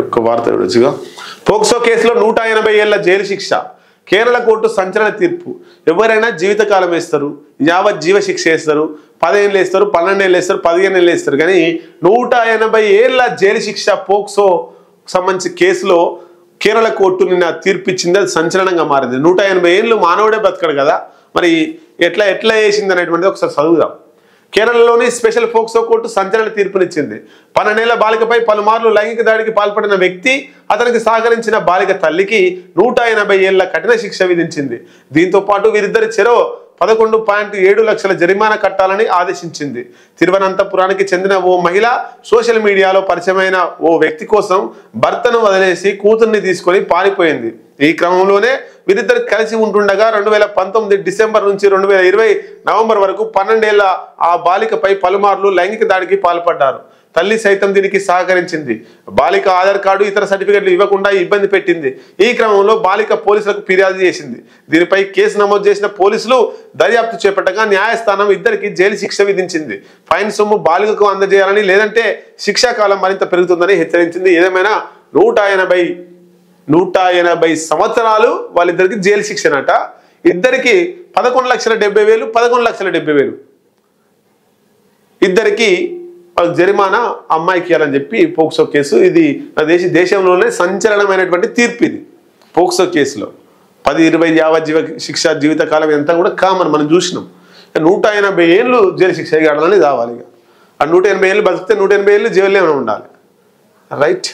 ఒక్క వార్త రుచిగా పోక్సో కేసులో 180 ఏళ్ల జైలు శిక్ష కేరళ కోర్టు సంచలన తీర్పు ఎవరైనా జీవితకాలం వేస్తారు యావత్ జీవ శిక్ష వేస్తారు 10 ఏళ్ళు వేస్తారు 12 ఏళ్ళు వేస్తారు 15 ఏళ్ళు వేస్తారు కానీ 180 ఏళ్ల జైలు శిక్ష పోక్సో సంబంధించి కేసులో కేరళ కోర్టు నిన్న తీర్పు ఇచ్చింది అది సంచలనంగా మారింది 180 ఏళ్ళు మానవుడే బతకడు కదా మరి ఎట్లా వేసింది అనేటువంటిది ఒకసారి చదువుదాం కేరళలోని స్పెషల్ పోక్సో కోర్టు సంచలన తీర్పునిచ్చింది 12 ఏళ్ల బాలికపై పలుమార్లు లైంగిక దాడికి పాల్పడిన వ్యక్తి అతనికి సహకరించిన బాలిక తల్లికి 180 ఏళ్ల కఠిన శిక్ష విధించింది దీంతో పాటు వీరిద్దరి చెరో 11.7 లక్షల జరిమానా కట్టాలని ఆదేశించింది తిరువనంతపురానికి చెందిన ఓ మహిళ సోషల్ మీడియాలో పరిచయమైన ఓ వ్యక్తి కోసం భర్తను వదిలేసి కూతుర్ని తీసుకొని పారిపోయింది ఈ క్రమంలోనే వీరిద్దరు కలిసి ఉంటుండగా 2019 డిసెంబర్ నుంచి 2020 నవంబర్ వరకు 12 ఏళ్ల ఆ బాలికపై పలుమార్లు లైంగిక దాడికి పాల్పడ్డారు తల్లి సైతం దీనికి సహకరించింది బాలిక ఆధార్ కార్డు ఇతర సర్టిఫికెట్లు ఇవ్వకుండా ఇబ్బంది పెట్టింది ఈ క్రమంలో బాలిక పోలీసులకు ఫిర్యాదు చేసింది దీనిపై కేసు నమోదు చేసిన పోలీసులు దర్యాప్తు చేపట్టగా న్యాయస్థానం ఇద్దరికి జైలు శిక్ష విధించింది ఫైన్ సొమ్ము బాలికకు అందజేయాలని లేదంటే శిక్షాకాలం మరింత పెరుగుతుందని హెచ్చరించింది ఏదేమైనా 180 సంవత్సరాలు వాళ్ళిద్దరికి జైలు శిక్షనట ఇద్దరికి 11,70,000 11,70,000 ఇద్దరికి జరిమానా అమ్మాయికి ఇవ్వాలని చెప్పి పోక్సో కేసు ఇది దేశంలోనే సంచలనమైనటువంటి తీర్పు ఇది పోక్సో కేసులో 10-20 యావజ్జీవ శిక్ష జీవితకాలం ఇదంతా కూడా కామన్ మనం చూసినాం 180 ఏళ్ళు జైలు శిక్ష కావాలని కావాలి ఆ 180 ఏళ్ళు బతికితే 180 ఏళ్ళు జైల్లోనే ఉండాలి రైట్